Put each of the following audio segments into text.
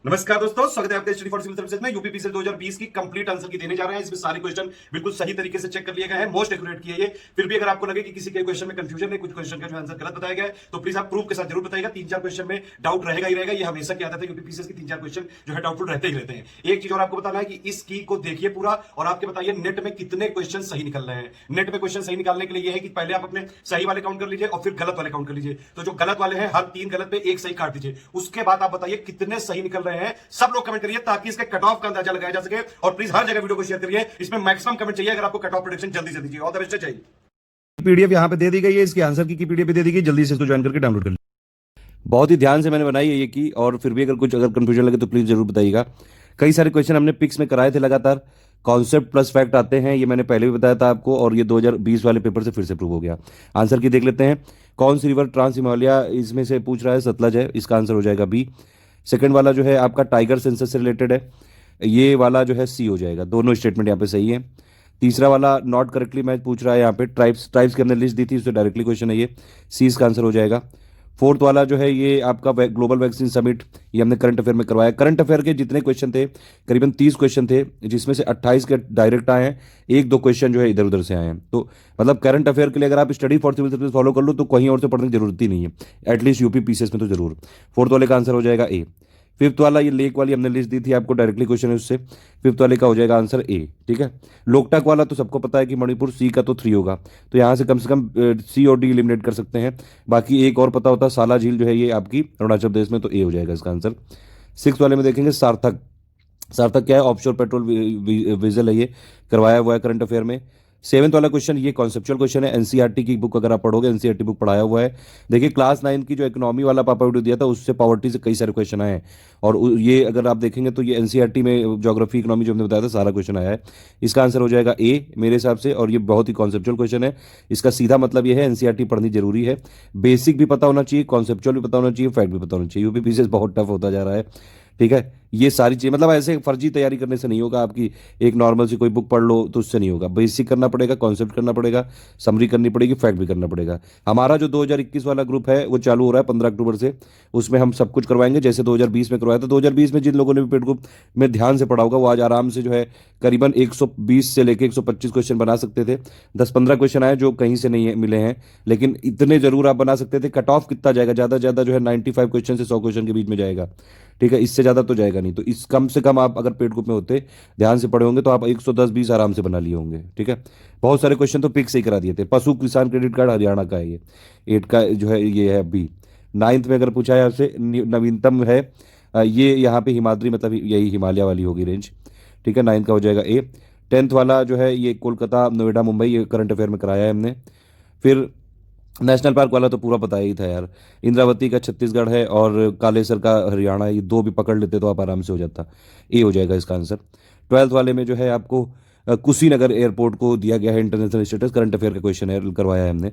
नमस्कार दोस्तों, स्वागत है आपका स्टडी फॉर सिविल सर्विसेज में। यूपीपीसीएल 2020 की कंप्लीट आंसर की देने जा रहे हैं। इसमें सारे क्वेश्चन बिल्कुल सही तरीके से चेक कर लिए गए हैं, मोस्ट एक्यूरेट किए ये। फिर भी अगर आपको लगे कि किसी के क्वेश्चन में कंफ्यूजन है, कुछ क्वेश्चन का जो आंसर गलत बताया गया है, तो प्लीज आप प्रूफ के साथ जरूर बताइएगा। 3-4 क्वेश्चन में डाउट रहेगा ही रहेगा, ये हमेशा की आदत है। यूपीपीसीएल की 3-4 क्वेश्चन जो है डाउटफुल रहते ही रहते हैं। एक चीज और आपको बताना है कि इस की को देखिए पूरा, और आपके बताइए नेट में कितने क्वेश्चन सही निकल रहे हैं। नेट में क्वेश्चन सही निकालने के लिए ये है कि पहले आप अपने सही वाले काउंट कर लीजिए और फिर गलत वाले काउंट कर लीजिए। तो जो गलत वाले हैं, हर 3 गलत पे 1 सही काट दीजिए। उसके बाद आप बताइए कितने सही निकल रहे हैं। सब लोग कमेंट करिए ताकि इसके कट ऑफ का अंदाजा लगाया जा सके। और प्लीज हर जगह वीडियो को शेयर करिए। इसमें मैक्सिमम कमेंट चाहिए अगर आपको कट ऑफ प्रेडिक्शन जल्दी से दीजिए। ऑल द बेस्ट चाहिए। पीडीएफ यहाँ पे दे दी गई है, इसके आंसर की पीडीएफ भी दे दी गई, जल्दी से इसको ज्वाइन करके डाउनलोड कर लीजिए। बहुत ही ध्यान से मैंने बनाई है ये की, और फिर भी अगर कंफ्यूजन लगे तो प्लीज जरूर बताइएगा। कई सारे क्वेश्चन हमने पिक्स में कराए थे लगातार। कॉन्सेप्ट प्लस फैक्ट आते हैं, ये मैंने पहले भी बताया था आपको, और ये 2020 वाले पेपर से फिर से प्रूव हो गया। आंसर की देख लेते हैं। कौन सी रिवर ट्रांस हिमालय इसमें से पूछ रहा है? सतलज है, इसका आंसर हो जाएगा बी। सेकंड वाला जो है आपका टाइगर सेंसर से रिलेटेड है, ये वाला जो है सी हो जाएगा। दोनों स्टेटमेंट यहाँ पे सही है। तीसरा वाला नॉट करेक्टली मैच पूछ रहा है यहाँ पे, ट्राइब्स ट्राइब्स के हमने लिस्ट दी थी, उससे डायरेक्टली क्वेश्चन है ये, सी इसका आंसर हो जाएगा। फोर्थ वाला जो है ये आपका ग्लोबल वैक्सीन समिट, ये हमने करंट अफेयर में करवाया। करंट अफेयर के जितने क्वेश्चन थे, करीबन 30 क्वेश्चन थे, जिसमें से 28 के डायरेक्ट आए हैं, 1-2 क्वेश्चन जो है इधर उधर से आए हैं। तो मतलब करंट अफेयर के लिए अगर आप study for civil service follow कर लो तो कहीं और से पढ़ने की जरूरत ही नहीं है, एटलीस्ट यूपी पीसीएस में तो जरूर। फोर्थ वाले का आंसर हो जाएगा ए। फिफ्थ वाला ये लेक वाली हमने लिस्ट दी थी आपको, डायरेक्टली क्वेश्चन है उससे। फिफ्थ वाले का हो जाएगा आंसर ए, ठीक है। लोकटक वाला तो सबको पता है कि मणिपुर, सी का तो 3 होगा, तो यहाँ से कम सी और डी एलिमिनेट कर सकते हैं। बाकी एक और पता होता, साला झील जो है ये आपकी अरुणाचल प्रदेश में, तो ए हो जाएगा इसका आंसर। सिक्स वाले में देखेंगे सार्थक। सार्थक क्या है? ऑफशोर पेट्रोल विजल है, ये करवाया हुआ है करंट अफेयर में। सेवंथ वाला क्वेश्चन ये कॉन्सेप्चुअल क्वेश्चन है, एनसीईआरटी की बुक अगर आप पढ़ोगे, एनसीईआरटी बुक पढ़ाया हुआ है। देखिए क्लास 9 की जो इकोनॉमी वाला पापा वीडियो दिया था, उससे पॉवर्टी से कई सारे क्वेश्चन आए हैं, और ये अगर आप देखेंगे तो ये एनसीईआरटी में ज्योग्राफी इकोनॉमी जो हमने बताया था, सारा क्वेश्चन आया है। इसका आंसर हो जाएगा ए मेरे हिसाब से, और ये बहुत ही कॉन्सेप्चुअल क्वेश्चन है। इसका सीधा मतलब ये है एनसीईआरटी पढ़नी जरूरी है। बेसिक भी पता होना चाहिए, कॉन्सेप्चुअल भी पता होना चाहिए, फैक्ट भी पता होना चाहिए। यूपी पीसीएस बहुत टफ होता जा रहा है, ठीक है। ये सारी चीज़ मतलब ऐसे फर्जी तैयारी करने से नहीं होगा। आपकी एक नॉर्मल सी कोई बुक पढ़ लो तो उससे नहीं होगा। बेसिक करना पड़ेगा, कॉन्सेप्ट करना पड़ेगा, समरी करनी पड़ेगी, फैक्ट भी करना पड़ेगा। हमारा जो 2021 वाला ग्रुप है वो चालू हो रहा है 15 अक्टूबर से, उसमें हम सब कुछ करवाएंगे जैसे 2020 में करवाया था। 2020 में जिन लोगों ने भी पेड ग्रुप में ध्यान से पढ़ा होगा वो आज आराम से जो है करीबन 120 से लेकर 125 क्वेश्चन बना सकते थे। 10-15 क्वेश्चन आए जो कहीं से नहीं मिले हैं, लेकिन इतने जरूर आप बना सकते थे। कट ऑफ कितना जाएगा? ज़्यादा से ज़्यादा जो है 95 क्वेश्चन से 100 क्वेश्चन के बीच में जाएगा, ठीक है। इससे ज़्यादा तो जाएगा नहीं। तो इस कम से कम आप अगर पेड ग्रुप में होते, ध्यान से पढ़े होंगे, तो आप 110-20 आराम से बना लिए होंगे, ठीक है। बहुत सारे क्वेश्चन तो पिक से ही करा दिए थे। पशु किसान क्रेडिट कार्ड हरियाणा का है, ये 8 का जो है ये है बी। 9th में अगर पूछा है आपसे, नवीनतम है ये यहाँ पे हिमाद्री, मतलब यही हिमालय वाली होगी रेंज, ठीक है। 9th का हो जाएगा ए। 10th वाला जो है ये कोलकाता, नोएडा, मुंबई, ये करंट अफेयर में कराया है हमने। फिर नेशनल पार्क वाला तो पूरा पता ही था यार। इंद्रावती का छत्तीसगढ़ है, और कालेसर का हरियाणा है। ये 2 भी पकड़ लेते तो आप आराम से हो जाता। ए हो जाएगा इसका आंसर। 12th वाले में जो है आपको कुशीनगर एयरपोर्ट को दिया गया है इंटरनेशनल स्टेटस, करंट अफेयर का क्वेश्चन है, करवाया है हमने।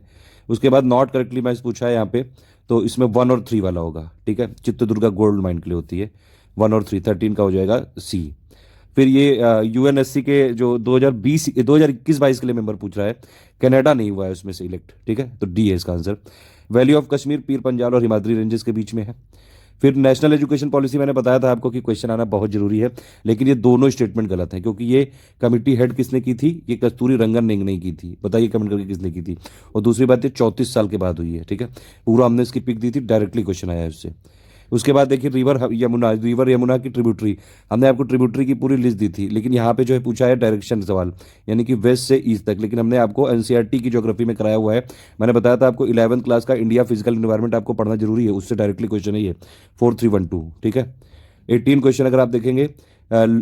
उसके बाद नॉट करेक्टली मैच पूछा है यहाँ पे, तो इसमें 1 और 3 वाला होगा, ठीक है। चित्रदुर्गा गोल्ड माइन के लिए होती है 1 और 3, 13 का हो जाएगा सी। फिर ये यूएनएससी के जो 2021-22 के लिए मेंबर पूछ रहा है, कनाडा नहीं हुआ है उसमें से इलेक्ट, ठीक है, तो डी है इसका answer. Valley of Kashmir Pir Panjal और हिमाद्री रेंजेस के बीच में है। फिर नेशनल एजुकेशन पॉलिसी, मैंने बताया था आपको कि क्वेश्चन आना बहुत जरूरी है, लेकिन ये दोनों स्टेटमेंट गलत हैं, क्योंकि ये कमिटी हेड किसने की थी? ये कस्तूरी रंगन ने नहीं की थी। बताइए कमेंट करके किसने की थी। और दूसरी बात, ये 34 साल के बाद हुई है, ठीक है। पूरा हमने इसकी पिक दी थी, डायरेक्टली क्वेश्चन आया है उससे। उसके बाद देखिए रिवर यमुना की ट्रिब्यूटरी, हमने आपको ट्रिब्यूटरी की पूरी लिस्ट दी थी, लेकिन यहाँ पे जो है पूछा है डायरेक्शन सवाल, यानी कि वेस्ट से ईस्ट तक। लेकिन हमने आपको एनसीईआरटी की ज्योग्राफी में कराया हुआ है। मैंने बताया था आपको 11th क्लास का इंडिया फिजिकल इन्वायरमेंट आपको पढ़ना जरूरी है, उससे डायरेक्टली क्वेश्चन है ये 4312, ठीक है। 18 क्वेश्चन अगर आप देखेंगे,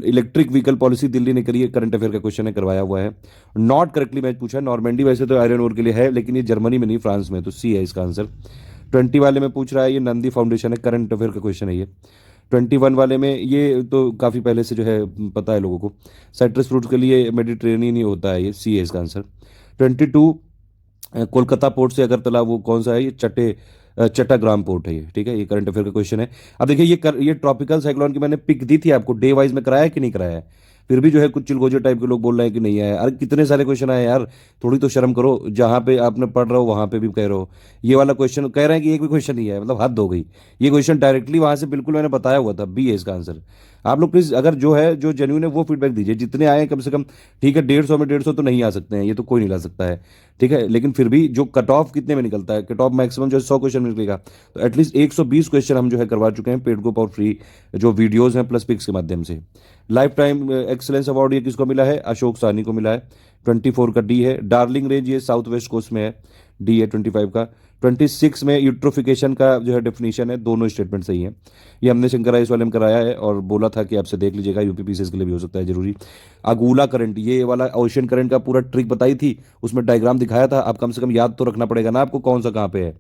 इलेक्ट्रिक व्हीकल पॉलिसी दिल्ली ने करी है, करंट अफेयर का क्वेश्चन है, करवाया हुआ है। नॉट करेक्टली मैच पूछा है, नॉर्मेंडी वैसे तो आयरन ओर के लिए है, लेकिन ये जर्मनी में नहीं, फ्रांस में, तो सी है इसका आंसर। 20 वाले में पूछ रहा है, ये नंदी फाउंडेशन है, करंट अफेयर का क्वेश्चन है ये। 21 वाले में ये तो काफ़ी पहले से जो है पता है लोगों को, साइट्रस फ्रूट के लिए मेडिटेरेनियन ही होता है, ये सी है इसका आंसर। 22 कोलकाता पोर्ट से अगरतला, वो कौन सा है? ये चट्टाग्राम पोर्ट है ये, ठीक है। ये करंट अफेयर का क्वेश्चन है। अब देखिए ये ट्रॉपिकल साइक्लोन की मैंने पिक दी थी आपको, डे वाइज में कराया है कि नहीं कराया है? फिर भी जो है कुछ चिलगोजे टाइप के लोग बोल रहे हैं कि नहीं आया। अरे कितने सारे क्वेश्चन आए यार, थोड़ी तो शर्म करो। जहाँ पे आपने पढ़ रहे हो वहाँ पे भी कह रहे हो। ये वाला क्वेश्चन कह रहे हैं कि एक भी क्वेश्चन नहीं है, मतलब हद हो गई। ये क्वेश्चन डायरेक्टली वहाँ से बिल्कुल मैंने बताया हुआ था, बी है इसका आंसर। आप लोग प्लीज अगर जो है जो जेन्युइन है वो फीडबैक दीजिए, जितने आए कम से कम। ठीक है, 150 में 150 तो नहीं आ सकते हैं, ये तो कोई नहीं ला सकता है। ठीक है, लेकिन फिर भी जो कट ऑफ कितने में निकलता है, कट ऑफ मैक्सिमम जो है 100 क्वेश्चन में निकलेगा, तो एटलीस्ट 120 क्वेश्चन हम जो है करवा चुके हैं पेड ग्रुप और फ्री जो वीडियोज हैं प्लस पिक्स के माध्यम से। लाइफ टाइम एक्सलेंस अवार्ड ये किसको मिला है, अशोक साहनी को मिला है। 24 का डी है। डार्लिंग रेंज ये साउथ वेस्ट कोस्ट में है, डी है 25 का। 26 में यूट्रोफिकेशन का जो है डेफिनेशन है, दोनों स्टेटमेंट सही है। ये हमने शंकर आइस वाले में कराया है और बोला था कि आपसे देख लीजिएगा, यूपीपीसीएस के लिए भी हो सकता है जरूरी। अगुला करंट ये वाला ओशन करंट का पूरा ट्रिक बताई थी, उसमें डायग्राम दिखाया था। अब कम से कम याद तो रखना पड़ेगा ना आपको कौन सा कहाँ पे है,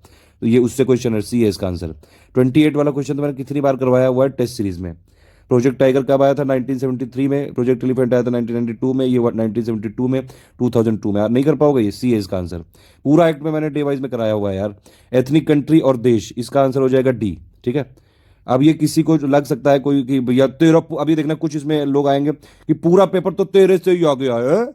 तो ये उससे क्वेश्चन है, सी है इसका आंसर। 28 वाला क्वेश्चन तो मैंने कितनी बार करवाया हुआ है टेस्ट सीरीज में। प्रोजेक्ट टाइगर कब आया था, 1973 में। प्रोजेक्ट एलिफेंट आया था 1992 में, ये 1972 में, 2002 में। यार नहीं कर पाओगे, ये सी है इसका आंसर। पूरा एक्ट में मैंने डे वाइज में कराया हुआ है यार। एथनिक कंट्री और देश, इसका आंसर हो जाएगा डी। ठीक है, अब ये किसी को लग सकता है कोई कि भैया तेरा, अभी देखना कुछ इसमें लोग आएंगे कि पूरा पेपर तो तेरे से ही आ गया है।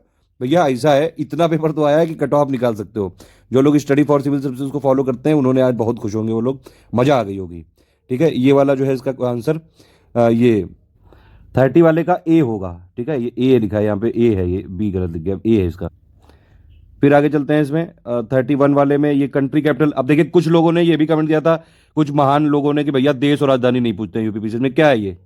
भैया ऐसा है, इतना पेपर तो आया है कि कट ऑफ निकाल सकते हो। जो लोग स्टडी फॉर सिविल सर्विसेज को फॉलो करते हैं उन्होंने आज बहुत खुश होंगे वो लोग, मजा आ गई होगी। ठीक है, ये वाला जो है इसका आंसर ये 30 वाले का ए होगा। ठीक है, ये ए लिखा है यहाँ पे, ए है, ये बी गलत लिख गया, ए है इसका। फिर आगे चलते हैं इसमें 31 वाले में ये कंट्री कैपिटल। अब देखिए कुछ लोगों ने ये भी कमेंट किया था, कुछ महान लोगों ने, कि भैया देश और राजधानी नहीं पूछते हैं यूपीपीसीएस में, क्या है ये।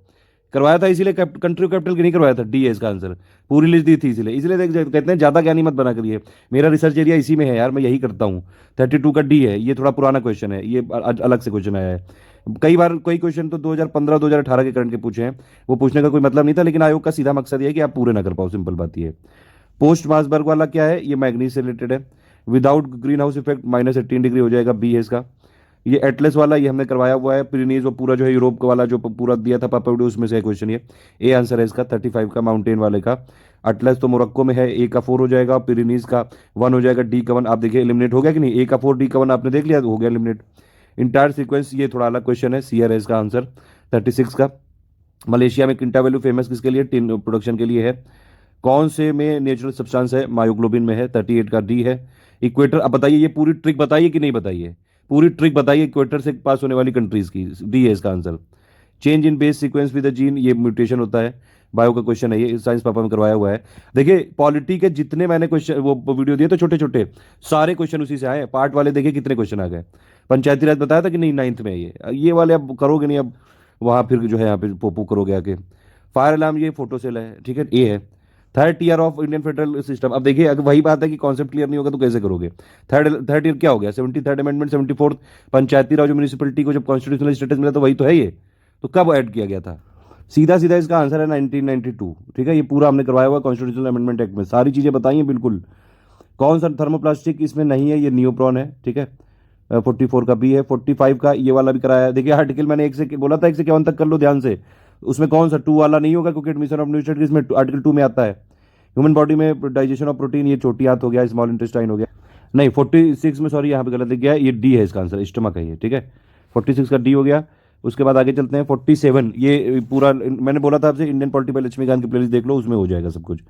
करवाया था इसीलिए कंट्री कैपिटल की नहीं करवाया था, डी है इसका आंसर। पूरी लिस्ट दी थी इसीलिए, कहते हैं ज्यादा ज्ञानी मत बना करिए। मेरा रिसर्च एरिया इसी में है यार, मैं यही करता हूँ। 32 का डी है, ये थोड़ा पुराना क्वेश्चन है, ये अलग से क्वेश्चन आया है। कई बार कई क्वेश्चन तो 2015 2018 के करंट के पूछे हैं, वो पूछने का कोई मतलब नहीं था, लेकिन आयोग का सीधा मकसद ये है कि आप पूरे ना कर पाओ, सिंपल बात ये है। पोस्ट मार्सबर्ग वाला क्या है, ये मैग्नीज से रिलेटेड है। Without green house effect -18 degree हो जाएगा, बी है इसका। ये एटलस वाला ये हमने करवाया हुआ है, पिरेनीज वो पूरा जो है यूरोप वाला जो पूरा दिया था पापाडू, उसमें से क्वेश्चन ये ए आंसर है इसका 35 का, माउंटेन वाले का। अटलस तो मोरक्को में है, ए का 4 हो जाएगा, पिरेनीज का 1 हो जाएगा, डी का 1। आप देखिए एलिमिनेट हो गया कि नहीं, ए का 4 डी का 1 आपने देख लिया, हो गया एलिमिनेट। इंटायर सीक्वेंस ये थोड़ा अलग क्वेश्चन है, सी है इसका आंसर 36 का। मलेशिया में किंटा वैल्यू फेमस किसके लिए, टिन प्रोडक्शन के लिए है। कौन से में नेचुरल सब्सटेंस है, मायोग्लोबिन में है, 38 का डी है। इक्वेटर, अब बताइए ये पूरी ट्रिक बताइए कि नहीं बताइए, पूरी ट्रिक बताइए इक्वेटर से पास होने वाली कंट्रीज की, डी है इसका answer. Change in base sequence with the gene, ये म्यूटेशन होता है, बायो का क्वेश्चन है ये, साइंस पापा में करवाया हुआ है। देखिए पॉलिटी के जितने मैंने क्वेश्चन वो वीडियो दिए तो छोटे छोटे सारे क्वेश्चन उसी से आए। पार्ट वाले देखिए कितने क्वेश्चन आ गए। पंचायती राज बताया था कि नहीं 9th में, ये वाले अब करोगे नहीं, अब वहां फिर जो है यहाँ पे पोपू करोगे आके। फायर अलार्म ये फोटो सेल है, ठीक है, ए है। Third year of Indian federal system, अब देखिए अगर वही बात है कि कॉन्सेप्ट क्लियर नहीं होगा तो कैसे करोगे। थर्ड ईयर क्या हो गया, 73rd अमेंडमेंट, 74th पंचायती राज म्यूनिसिपलिटी को जब कॉन्स्टिट्यूशनल स्टेटस मिला तो वही तो है ये, तो कब ऐड किया गया था। सीधा सीधा इसका आंसर है 1992। ठीक है, ये पूरा हमने करवाया हुआ कॉन्स्टिट्यूशनल अमेंडमेंट एक्ट में, सारी चीजें बताई हैं बिल्कुल। कौन सा थर्मोप्लास्टिक इसमें नहीं है, ये नियोप्रॉन है। ठीक है, 44 का बी है। 45 का ये वाला भी कराया है। देखिए आर्टिकल मैंने एक से बोला था 1 से 51 तक कर लो ध्यान से, उसमें कौन सा 2 वाला नहीं होगा क्योंकि एडमिशन ऑफ न्यू स्टेट इसमें आर्टिकल 2 में आता है। ह्यूमन बॉडी में डाइजेशन ऑफ प्रोटीन, ये छोटी हाथ हो गया, स्मॉल इंटेस्टाइन हो गया। नहीं 46 में, सॉरी यहाँ पे गलत लिख गया, ये डी है इसका आंसर, स्टमक है ये। ठीक है, 46 का डी हो गया। उसके बाद आगे चलते हैं 47, ये पूरा मैंने बोला था आपसे इंडियन पॉलिटी पर लक्ष्मीकांत की प्लेलिस्ट देख लो, उसमें हो जाएगा सब कुछ।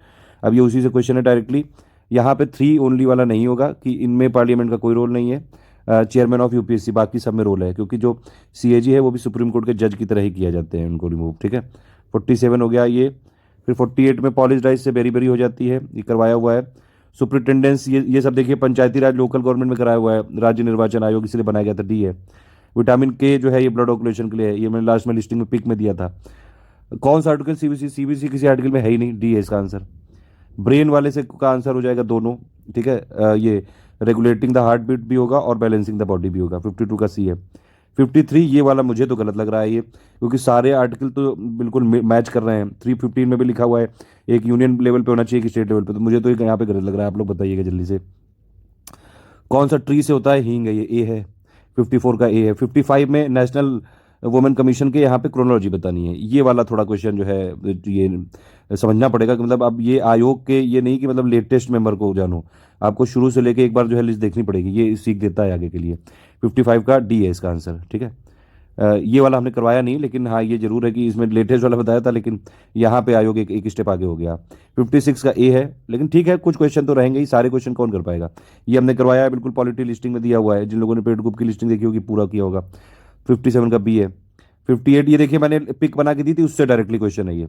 अब ये उसी से क्वेश्चन है डायरेक्टली। यहाँ पे 3 ओनली वाला नहीं होगा कि इनमें पार्लियामेंट का कोई रोल नहीं है, चेयरमैन ऑफ यूपीएससी, बाकी सब में रोल है, क्योंकि जो सीएजी है वो भी सुप्रीम कोर्ट के जज की तरह ही किया जाते हैं, उनको रिमूव। ठीक है, 47 हो गया ये। फिर 48 में पॉलिश राइस से बेरी बेरी हो जाती है, ये करवाया हुआ है। सुप्रिटेंडेंस ये सब देखिए पंचायती राज लोकल गवर्नमेंट में कराया हुआ है, राज्य निर्वाचन आयोग इसलिए बनाया गया था, डी है। विटामिन के जो है ये ब्लड ऑक्यूलेशन के लिए है, ये मैंने लास्ट में लिस्टिंग में पिक में दिया था। कौन सा आर्टिकल, सीबीसी किसी आर्टिकल में है ही नहीं, डी है इसका आंसर। ब्रेन वाले से का आंसर हो जाएगा दोनों। ठीक है, ये रेगुलेटिंग द हार्ट बीट भी होगा और बैलेंसिंग द बॉडी भी होगा, 52 का सी है। 53 ये वाला मुझे तो गलत लग रहा है ये, क्योंकि सारे आर्टिकल तो बिल्कुल मैच कर रहे हैं। 315 में भी लिखा हुआ है एक यूनियन लेवल पे होना चाहिए कि स्टेट लेवल पे, तो मुझे तो यहाँ पे गलत लग रहा है। आप लोग बताइएगा जल्दी से, कौन सा ट्री से होता है, हींग है, ये ए है। 54 का ए है। 55 में नेशनल वुमेन कमीशन के यहाँ पे क्रोनोलॉजी बतानी है, ये वाला थोड़ा क्वेश्चन जो है ये समझना पड़ेगा कि मतलब अब ये आयोग के ये नहीं कि मतलब लेटेस्ट मेंबर को जानो, आपको शुरू से लेके एक बार जो है लिस्ट देखनी पड़ेगी, ये सीख देता है आगे के लिए। 55 का डी है इसका आंसर। ठीक है, ये वाला हमने करवाया नहीं, लेकिन हाँ ये जरूर है कि इसमें लेटेस्ट वाला बताया था, लेकिन यहाँ पे आयोग एक स्टेप आगे हो गया। 56 का ए है, लेकिन ठीक है कुछ क्वेश्चन तो रहेंगे ही, सारे क्वेश्चन कौन कर पाएगा। ये हमने करवाया है, बिल्कुल पॉलिटी लिस्टिंग में दिया हुआ है, जिन लोगों ने पेड ग्रुप की लिस्टिंग देखी होगी पूरा किया होगा। 57 का बी है। 58 ये देखिए मैंने पिक बना के दी थी, उससे डायरेक्टली क्वेश्चन है ये।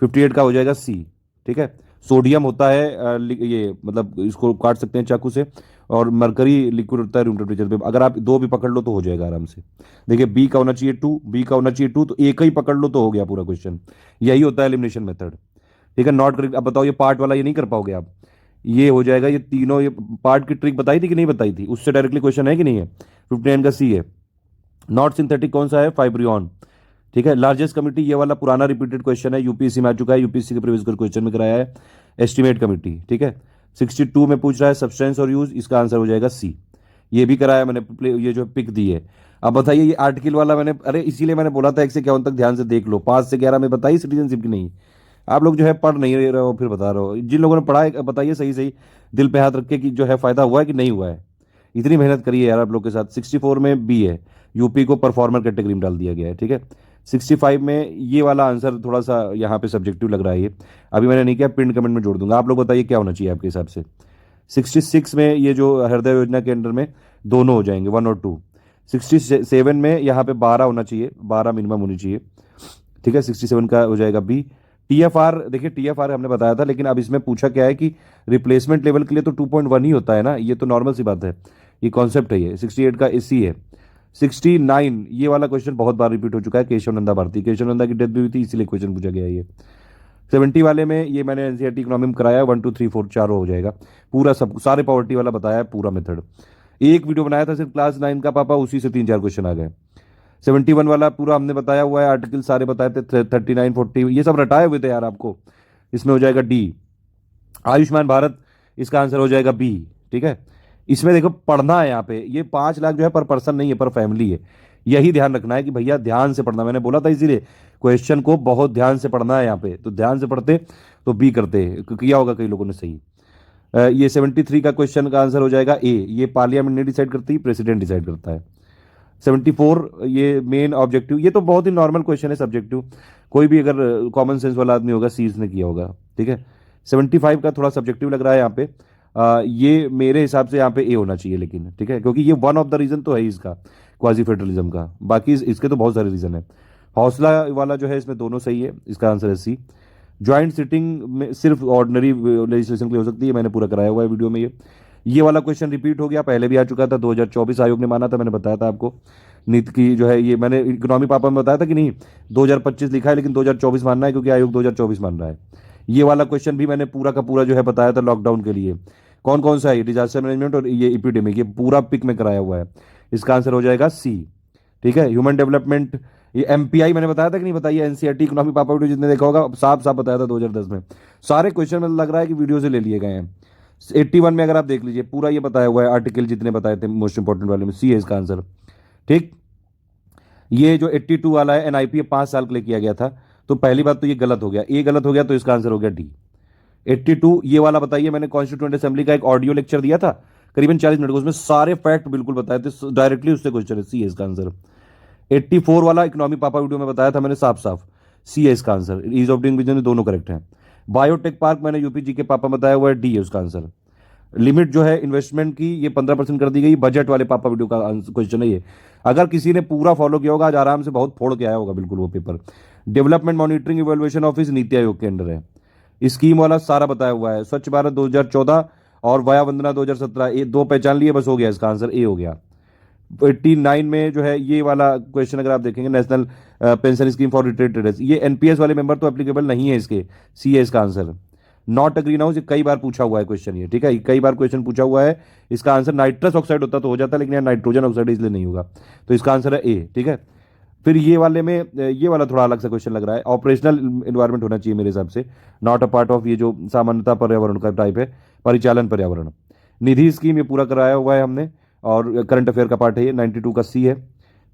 58 का हो जाएगा सी। ठीक है, सोडियम होता है ये मतलब इसको काट सकते हैं चाकू से, और मरकरी लिक्विड होता है रूम टेम्परेचर पे। अगर आप दो भी पकड़ लो तो हो जाएगा आराम से। देखिए बी का होना चाहिए 2, बी का होना चाहिए 2, तो एक ही पकड़ लो तो हो गया पूरा क्वेश्चन। यही होता है एलिमिनेशन मेथड। ठीक है, नॉट करेक्ट। अब बताओ ये पार्ट वाला ये नहीं कर पाओगे आप, ये हो जाएगा ये तीनों। ये पार्ट की ट्रिक बताई थी कि नहीं बताई थी, उससे डायरेक्टली क्वेश्चन है कि नहीं है। 59 का सी है। नॉट सिंथेटिक कौन सा है, फाइब्रियन। ठीक है, लार्जेस्ट कमिटी ये वाला पुराना रिपीटेड क्वेश्चन है, यूपीएससी में आ चुका है, यूपीएससी के प्रीवियस क्वेश्चन में कराया है। Estimate committee. ठीक है, 62 में पूछ रहा है सब्सटेंस और यूज, इसका आंसर हो जाएगा सी। ये भी कराया मैंने, ये जो पिक दी है। अब बताइए ये आर्टिकल वाला मैंने, अरे इसीलिए मैंने बोला था 1 से 51 तक ध्यान से देख लो, 5 से 11 में बताई सिटीजनशिप की नहीं। आप लोग जो है पढ़ नहीं रहे हो फिर बता रहे हो। जिन लोगों ने पढ़ा है बताइए सही सही दिल पे हाथ रख के कि जो है फायदा हुआ है कि नहीं हुआ है। इतनी मेहनत करिए यार आप लोग के साथ। 64 में बी है, यूपी को परफॉर्मर कैटेगरी में डाल दिया गया है। ठीक है, 65 में ये वाला आंसर थोड़ा सा यहाँ पे सब्जेक्टिव लग रहा है ये, अभी मैंने नहीं किया, पिन कमेंट में जोड़ दूंगा। आप लोग बताइए क्या होना चाहिए आपके हिसाब से। 66 में ये जो हृदय योजना के अंडर में दोनों हो जाएंगे 1 और 2। 67 में यहाँ पे 12 होना चाहिए, 12 मिनिमम होनी चाहिए। ठीक है, 67 का हो जाएगा बी। टीएफआर, देखिए टीएफआर हमने बताया था, लेकिन अब इसमें पूछा क्या है कि रिप्लेसमेंट लेवल के लिए तो 2.1 ही होता है ना, ये तो नॉर्मल सी बात है, ये कॉन्सेप्ट है ये। 68 का एसी है। 69 ये वाला क्वेश्चन बहुत बार रिपीट हो चुका है, केशव नंदा भारती। केशव नंदा की डेथ भी हुई थी, इसीलिए क्वेश्चन पूछा गया है ये। 70 वाले में ये मैंने एनसीईआरटी इकोनॉमी में कराया, 1 2 3 4 चारों हो जाएगा पूरा, सब सारे पॉवर्टी वाला बताया है पूरा मेथड। एक वीडियो बनाया था सिर्फ क्लास 9 का पापा, उसी से 3 4 क्वेश्चन आ गए। 71 वाला पूरा हमने बताया हुआ है, आर्टिकल सारे बताए थे, 39 40 ये सब रटाए हुए थे यार आपको। इसमें हो जाएगा डी। आयुष्मान भारत, इसका आंसर हो जाएगा बी। ठीक है, इसमें देखो पढ़ना है यहाँ पे, ये 5 लाख जो है पर पर्सन नहीं है, पर फैमिली है। यही ध्यान रखना है कि भैया ध्यान से पढ़ना, मैंने बोला था इसीलिए क्वेश्चन को बहुत ध्यान से पढ़ना है यहाँ पे, तो ध्यान से पढ़ते तो बी करते, किया होगा कई लोगों ने सही। ये 73 का क्वेश्चन का आंसर हो जाएगा ए। ये पार्लियामेंट नहीं डिसाइड करती, प्रेसिडेंट डिसाइड करता है। 74 ये मेन ऑब्जेक्टिव, ये तो बहुत ही नॉर्मल क्वेश्चन है सब्जेक्टिव, कोई भी अगर कॉमन सेंस वाला आदमी होगा सी ने किया होगा। ठीक है, 75 का थोड़ा सब्जेक्टिव लग रहा है यहाँ पे। ये मेरे हिसाब से यहाँ पे ए होना चाहिए, लेकिन ठीक है, क्योंकि ये वन ऑफ द रीजन तो है इसका क्वाजी फेडरलिज्म का, बाकी इसके तो बहुत सारे रीजन है। हौसला वाला जो है इसमें दोनों सही है, इसका आंसर है सी। ज्वाइंट सिटिंग में सिर्फ ऑर्डिनरी लेजिस्लेशन के लिए हो सकती है, मैंने पूरा कराया हुआ है वीडियो में ये वाला क्वेश्चन रिपीट हो गया, पहले भी आ चुका था, 2024 आयोग ने माना था, मैंने बताया था आपको। नीति की जो है ये मैंने इकोनॉमी पापा में बताया था कि नहीं, 2025 लिखा है लेकिन 2024 मानना है, क्योंकि आयोग 2024 मान रहा है। ये वाला क्वेश्चन भी मैंने पूरा का पूरा जो है बताया था लॉकडाउन के लिए, कौन कौन सा है, डिजास्टर मैनेजमेंट और ये एपिडेमिक, ये पूरा पिक में कराया हुआ है। इसका आंसर हो जाएगा सी। ठीक है, ह्यूमन डेवलपमेंट, ये एमपीआई मैंने बताया था कि नहीं बताइए, एनसीईआरटी इकोनॉमी पापा वीडियो जितने देखा होगा साफ साफ बताया था 2010 में। सारे क्वेश्चन में लग रहा है कि वीडियो से ले लिए गए हैं। 81 में अगर आप देख लीजिए पूरा ये बताया हुआ है, आर्टिकल जितने बताए थे मोस्ट इंपॉर्टेंट वाले में, सी है इसका आंसर। ठीक, ये जो 82 वाला है एनआईपी 5 साल के लिए किया गया था, तो पहली बात तो ये गलत हो गया, ए गलत हो गया, तो इसका आंसर हो गया डी। 82 ये वाला बताइए, मैंने कॉन्स्टिट्यूएंट असेंबली का एक ऑडियो लेक्चर दिया था करीबन 40 मिनट का, उसमें सारे फैक्ट बिल्कुल बताए थे, डायरेक्टली उससे क्वेश्चन है, सी है इसका आंसर। 84 वाला इकोनॉमी पापा वीडियो में बताया था मैंने साफ साफ, सी है इसका answer. Ease of doing business दोनों करेक्ट हैं। बायोटेक पार्क मैंने यूपीजी के पापा बताया हुआ है, डी है उसका आंसर। लिमिट जो है इन्वेस्टमेंट की ये 15% कर दी गई, बजट वाले पापा वीडियो का क्वेश्चन है ये। अगर किसी ने पूरा फॉलो किया होगा आज आराम से बहुत फोड़ के आया होगा बिल्कुल वो paper. Development monitoring evaluation office NITI Aayog के अंडर है, स्कीम वाला सारा बताया हुआ है। स्वच्छ भारत 2014 और वया वंदना 2017, ये दो पहचान लिए बस, हो गया इसका आंसर ए हो गया। 89 में जो है ये वाला क्वेश्चन अगर आप देखेंगे, national pension scheme for retired traders, ये एनपीएस वाले मेंबर तो एप्लीकेबल नहीं है इसके, सी है इसका आंसर। नॉट अग्री नाउ, कई बार पूछा हुआ है क्वेश्चन ये, ठीक है, कई बार क्वेश्चन पूछा हुआ है। इसका आंसर नाइट्रस ऑक्साइड होता तो हो जाता, लेकिन यहाँ नाइट्रोजन ऑक्साइड इसलिए नहीं होगा, तो इसका आंसर है ए। ठीक है, फिर ये वाले में ये वाला थोड़ा अलग सा क्वेश्चन लग रहा है, ऑपरेशनल एनवायरनमेंट होना चाहिए मेरे हिसाब से, नॉट अ पार्ट ऑफ ये जो सामान्यता पर्यावरण का टाइप है, परिचालन पर्यावरण। निधि स्कीम ये पूरा कराया हुआ है हमने, और करंट अफेयर का पार्ट है ये, 92 का सी है।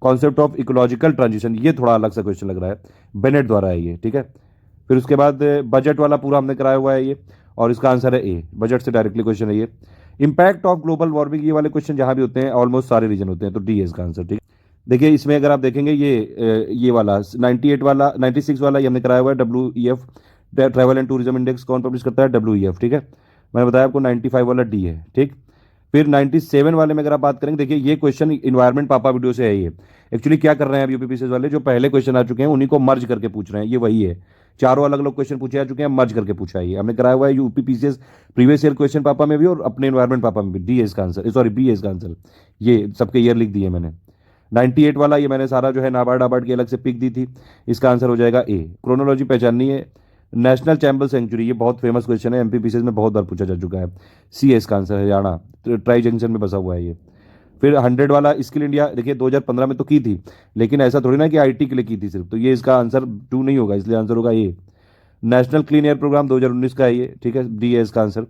कॉन्सेप्ट ऑफ इकोलॉजिकल ट्रांजिशन ये थोड़ा अलग सा क्वेश्चन लग रहा है, बेनेट द्वारा है ये। ठीक है, फिर उसके बाद बजट वाला पूरा हमने कराया हुआ है ये, और इसका आंसर है ए, बजट से डायरेक्टली क्वेश्चन है ये। इंपैक्ट ऑफ ग्लोबल वार्मिंग ये वाले क्वेश्चन जहां भी होते हैं ऑलमोस्ट सारे रीजन होते हैं, तो डी है इसका आंसर। ठीक, देखिए इसमें अगर आप देखेंगे ये वाला 98 वाला 96 वाला ये हमने कराया हुआ है WEF, travel and tourism index कौन पब्लिश करता है? WEF, ठीक है। मैंने बताया आपको 95 वाला डी है, ठीक। फिर 97 वाले में अगर आप बात करेंगे, देखिए ये क्वेश्चन इन्वायरमेंट पापा वीडियो से है ये। एक्चुअली क्या कर रहे हैं अब यूपीपीसीएस वाले, जो पहले क्वेश्चन आ चुके हैं उन्हीं को मर्ज करके पूछ रहे हैं, ये वही है। चारों अलग अलग क्वेश्चन पूछे आ चुके हैं, मर्ज करके पूछा है ये हमने कराया हुआ है यूपीपीसीएस प्रीवियस ईयर क्वेश्चन पापा में भी और अपने इन्वायरमेंट पापा में भी। डी है इसका आंसर, सॉरी बी है इसका आंसर। ये सबके ईयर लिख दिए मैंने। 98 वाला ये मैंने सारा जो है नाबार्ड आबार्ड की अलग से पिक दी थी, इसका आंसर हो जाएगा ए। क्रोनोलॉजी पहचाननी है। नेशनल चैम्बल सेंचुरी, ये बहुत फेमस क्वेश्चन है, एमपीपीसीएस में बहुत बार पूछा जा चुका है। सी है इसका आंसर, हरियाणा, ट्राई जंक्शन में बसा हुआ है ये। फिर 100 वाला स्किल इंडिया, देखिए 2015 में तो की थी, लेकिन ऐसा थोड़ी ना कि आईटी के लिए की थी सिर्फ, तो ये इसका आंसर 2 नहीं होगा, इसलिए आंसर होगा ए। नेशनल क्लीन एयर प्रोग्राम 2019 का है ये, ठीक है, डी है इसका answer.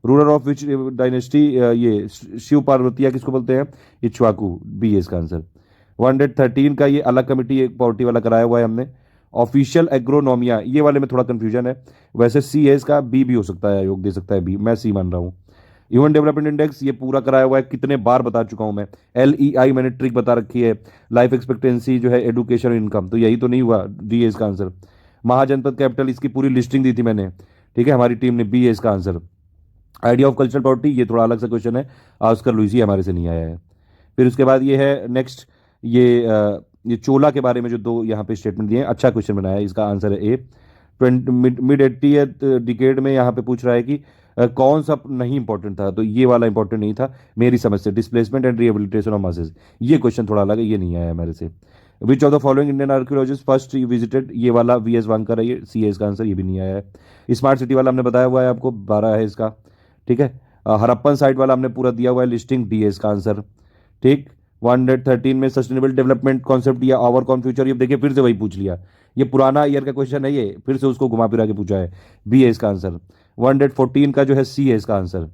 Ruler of which dynasty, ये शिव पार्वतिया किसको बोलते हैं? इक्ष्वाकु, बी है इसका आंसर। 113 का ये अलग कमेटी एक पॉवर्टी वाला कराया हुआ है हमने। ऑफिशियल एग्रोनोमिया, ये वाले में थोड़ा कंफ्यूजन है, वैसे सी है इसका, बी भी हो सकता है, योग दे सकता है बी, मैं सी मान रहा हूँ। ह्यूमन डेवलपमेंट इंडेक्स ये पूरा कराया हुआ है, कितने बार बता चुका हूं मैं। LEI मैंने ट्रिक बता रखी है, लाइफ एक्सपेक्टेंसी जो है, एडुकेशन इनकम, तो यही तो नहीं हुआ, डी है इसका आंसर। महाजनपद कैपिटल, इसकी पूरी लिस्टिंग दी थी मैंने, ठीक है, हमारी टीम ने, बी है इसका answer. Idea of cultural property, ये थोड़ा अलग सा क्वेश्चन है, ऑस्कर लुइसी हमारे से नहीं आया है। फिर उसके बाद ये है नेक्स्ट, ये चोला के बारे में जो 2 यहाँ पे स्टेटमेंट दिए हैं, अच्छा क्वेश्चन बनाया है, इसका आंसर है ए। मिड 80th डिकेड में यहाँ पे पूछ रहा है कि कौन सा नहीं इंपॉर्टेंट था, तो ये वाला इंपॉर्टेंट नहीं था मेरी समझ से। Displacement and rehabilitation of masses, ये क्वेश्चन थोड़ा अलग है, ये नहीं आया मेरे से। Which of the following Indian archaeologist first visited, ये वाला VS वांकर है, ये सी है इसका आंसर, ये भी नहीं आया है। स्मार्ट सिटी वाला हमने बताया हुआ है आपको, 12 है इसका, ठीक है। हड़प्पन साइट वाला हमने पूरा दिया हुआ है लिस्टिंग, डी है इसका आंसर, ठीक। 113 में सस्टेनेबल डेवलपमेंट कॉन्सेप्ट दिया, आवर कॉन फ्यूचर, ये देखिए फिर से वही पूछ लिया, ये पुराना ईयर का क्वेश्चन है, ये फिर से उसको घुमा फिरा के पूछा है, बी है इसका आंसर। 114 का जो है सी है इसका आंसर।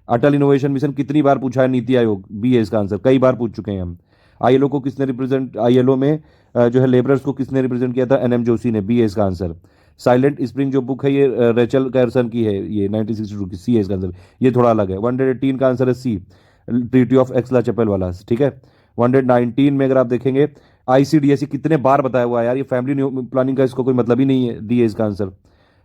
अटल इनोवेशन मिशन कितनी बार पूछा है नीति आयोग, बी है इसका आंसर, कई बार पूछ चुके हैं हम। ILO को किसने रिप्रेजेंट, ILO में जो है लेबरर्स को किसने रिप्रेजेंट किया था? NM जोशी ने, बी है इसका आंसर। साइलेंट स्प्रिंग जो बुक है ये रेचल कैरसन की है, ये 1962 की, सी है इसका आंसर, ये थोड़ा अलग है। 118 का आंसर है सी, ट्रीटी ऑफ एक्सला चैपल वाला, ठीक है। 119 में अगर आप देखेंगे ICDSE कितने बार बताया हुआ है यार, ये फैमिली प्लानिंग का इसको कोई मतलब ही नहीं है, डी है इसका आंसर।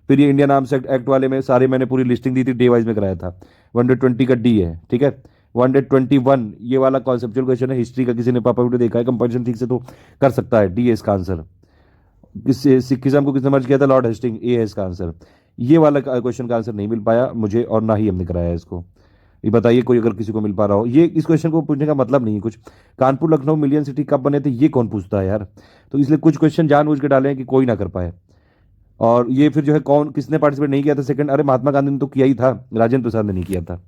फिर ये इंडियन आर्म्स एक्ट वाले में सारे मैंने पूरी लिस्टिंग दी थी, डे वाइज में कराया था। 120 का डी है, ठीक है। 121 ये वाला कॉन्सेप्चुअल क्वेश्चन है, हिस्ट्री का, किसी ने पापा वीडियो देखा है कंपैरिजन ठीक से तो कर सकता है, डी है इसका आंसर। सिखिज्म को किसने मर्ज किया था? लॉर्ड हेस्टिंग, ए है इसका आंसर। ये वाला क्वेश्चन का आंसर नहीं मिल पाया मुझे, और ना ही हमने कराया इसको। ये बताइए कोई अगर किसी को मिल पा रहा हो, ये इस क्वेश्चन को पूछने का मतलब नहीं है कुछ। कानपुर लखनऊ मिलियन सिटी कब बने थे, ये कौन पूछता है यार, तो इसलिए कुछ क्वेश्चन जानबूझ के डाले हैं कि कोई ना कर पाए। और ये फिर जो है कौन किसने पार्टिसिपेट नहीं किया था सेकंड, अरे महात्मा गांधी ने तो किया ही था, राजेंद्र प्रसाद ने नहीं किया था,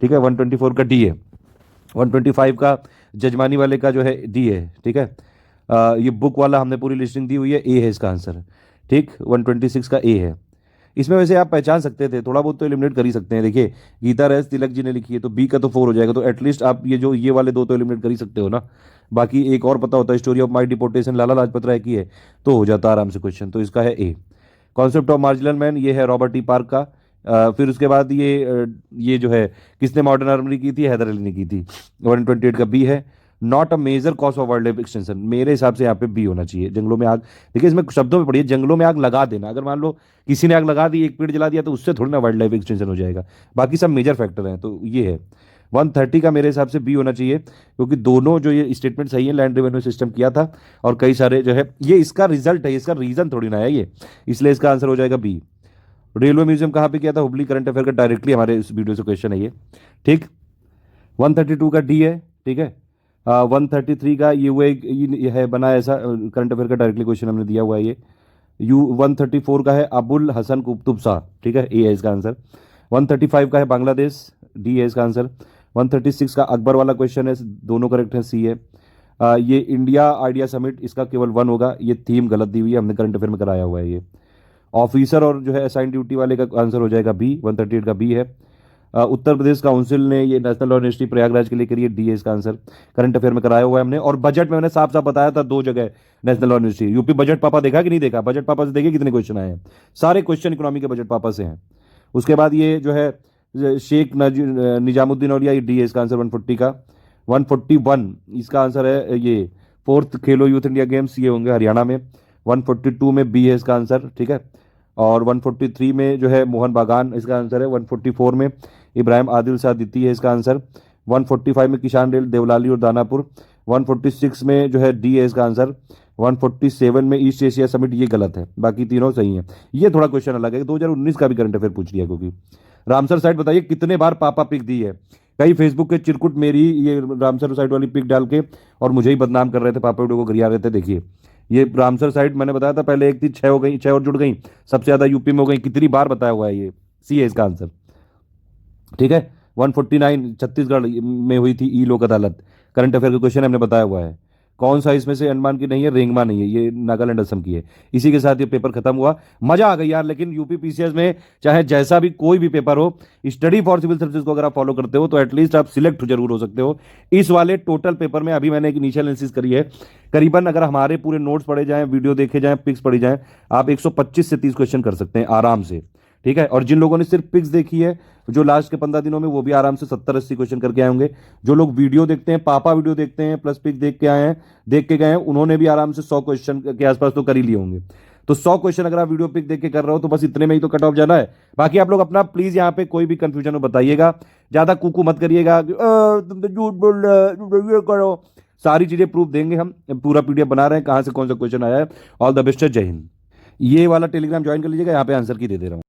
ठीक है। 124 का डी है। 125 का जजमानी वाले का जो है डी है, ठीक है। ये बुक वाला हमने पूरी लिस्टिंग दी हुई है, ए है इसका आंसर, ठीक। 126 का ए है। इसमें वैसे आप पहचान सकते थे, थोड़ा बहुत तो एलिमिनेट कर ही सकते हैं। देखिए गीता रहस्य तिलक जी ने लिखी है, तो बी का तो 4 हो जाएगा, तो एटलीस्ट आप ये वाले 2 तो एलिमिनेट कर ही सकते हो ना। बाकी एक और पता होता है, story of my deportation Lala Lajpat Rai की है, तो हो जाता आराम से क्वेश्चन, तो इसका है ए। कॉन्सेप्ट ऑफ मार्जिनल मैन, ये है रॉबर्ट टी पार्क का। फिर उसके बाद ये जो है किसने मॉडर्न आर्मरी की थी? हैदर अली ने की थी। 128 का बी है। Not a major cause of wildlife extension, मेरे हिसाब से यहाँ पे बी होना चाहिए। जंगलों में आग, देखिए इसमें शब्दों में पढ़िए, जंगलों में आग लगा देना, अगर मान लो किसी ने आग लगा दी, एक पेड़ जला दिया, तो उससे थोड़ी ना वाइल्ड लाइफ एक्सटेंशन हो जाएगा, बाकी सब मेजर फैक्टर हैं, तो ये है। 130 का मेरे हिसाब से बी होना चाहिए, क्योंकि दोनों जो ये स्टेटमेंट सही है, लैंड रेवेन्यू सिस्टम किया था, और कई सारे जो है ये इसका रिजल्ट है, इसका रीजन थोड़ी ना है ये, इसलिए इसका आंसर हो जाएगा बी। रेलवे म्यूजियम कहाँ पे किया था? हुबली, करंट अफेयर का डायरेक्टली हमारे इस वीडियो से क्वेश्चन है ये, ठीक। 132 का डी है, ठीक है। 133 का ये है बना ऐसा, करंट अफेयर का डायरेक्टली क्वेश्चन हमने दिया हुआ है ये। 134 का है अबुल हसन कुतुब, ठीक है, ए है इसका आंसर। 135 का है बांग्लादेश, डी है इसका आंसर। 136 का अकबर वाला क्वेश्चन है, दोनों करेक्ट है, सी है। ये इंडिया आइडिया समिट, इसका केवल 1 होगा, ये थीम गलत दी हुई है, हमने करंट अफेयर में कराया हुआ है ये। ऑफिसर और जो है असाइन ड्यूटी वाले का आंसर हो जाएगा बी। 138 का बी है। उत्तर प्रदेश काउंसिल ने ये नेशनल लॉ यूनिवर्सिटी प्रयागराज के लिए करी है, डी है इसका आंसर। करंट अफेयर में कराया हुआ है हमने, और बजट में मैंने साफ साफ बताया था 2 जगह national law university. UP budget पापा देखा कि नहीं देखा? बजट पापा से देखिए कितने क्वेश्चन आए हैं, सारे क्वेश्चन इकोनॉमी के बजट पापा से हैं। उसके बाद ये जो है शेख निजामुद्दीन औलिया, ये डी है इसका आंसर 140 का। 141 इसका आंसर है ये 4th खेलो यूथ इंडिया गेम्स ये होंगे हरियाणा में। 142 में बी है इसका आंसर, ठीक है। और 143 में जो है मोहन बागान इसका आंसर है। 144 में इब्राहिम आदिल शाह द्वितीय है इसका आंसर। 145 में किशन रेल देवलाली और दानापुर। 146 में जो है डी है इसका आंसर। 147 में ईस्ट एशिया समिट, ये गलत है, बाकी तीनों सही हैं। ये थोड़ा क्वेश्चन अलग है, 2019 का भी करंट अफेयर पूछ लिया क्योंकि। रामसर साइट बताइए कितने बार पापा पिक दी है। कई फेसबुक के चिरकुट मेरी ये रामसर साइट वाली पिक डाल के और मुझे ही बदनाम कर रहे थे, पापा वीडियो को गरिया रहे थे। देखिए ये रामसर साइट मैंने बताया था पहले, एक थी 6 हो गई, 6 और जुड़ गई, सबसे ज्यादा यूपी में हो गई। कितनी बार बताया हुआ है, ये सी है इसका आंसर, ठीक है। 149 छत्तीसगढ़ में हुई थी ई लोक अदालत, करंट अफेयर का क्वेश्चन हमने बताया हुआ है। कौन सा इसमें से अंडमान की नहीं है, रेंगमा नहीं है, ये नागालैंड असम की है। इसी के साथ ये पेपर खत्म हुआ। मजा आ गई यार, लेकिन यूपी पीसीएस में चाहे जैसा भी कोई भी पेपर हो, स्टडी फॉर सिविल सर्विसेज को अगर आप फॉलो करते हो तो एटलीस्ट आप सिलेक्ट जरूर हो सकते हो। इस वाले टोटल पेपर में अभी मैंने एक इनिशियल एनालिसिस करी है, करीबन अगर हमारे पूरे नोट्स पढ़े जाएं, वीडियो देखे जाएं, पिक्स पढ़ी जाएं, आप 125 से 30 क्वेश्चन कर सकते हैं आराम से, ठीक है। और जिन लोगों ने सिर्फ पिक्स देखी है जो लास्ट के 15 दिनों में, वो भी आराम से 70-80 क्वेश्चन करके आए होंगे। जो लोग वीडियो देखते हैं, पापा वीडियो देखते हैं प्लस पिक देख के आए हैं, देख के गए हैं, उन्होंने भी आराम से 100 क्वेश्चन के आसपास तो कर ही लिए होंगे। तो 100 क्वेश्चन अगर आप वीडियो पिक देख के कर रहे हो तो बस इतने में ही तो कट ऑफ जाना है। बाकी आप लोग अपना प्लीज यहाँ पे कोई भी कंफ्यूजन हो बताइएगा, ज्यादा कुकू मत करिएगा, तुम तो झूठ बोल रहे हो, ये करो। सारी चीजें प्रूफ देंगे हम, पूरा पीडीएफ बना रहे हैं कहाँ से कौन सा क्वेश्चन आया है। ऑल द बेस्ट, जय हिंद। ये वाला टेलीग्राम ज्वाइन कर लीजिएगा, यहाँ पे आंसर की दे रहा हूँ।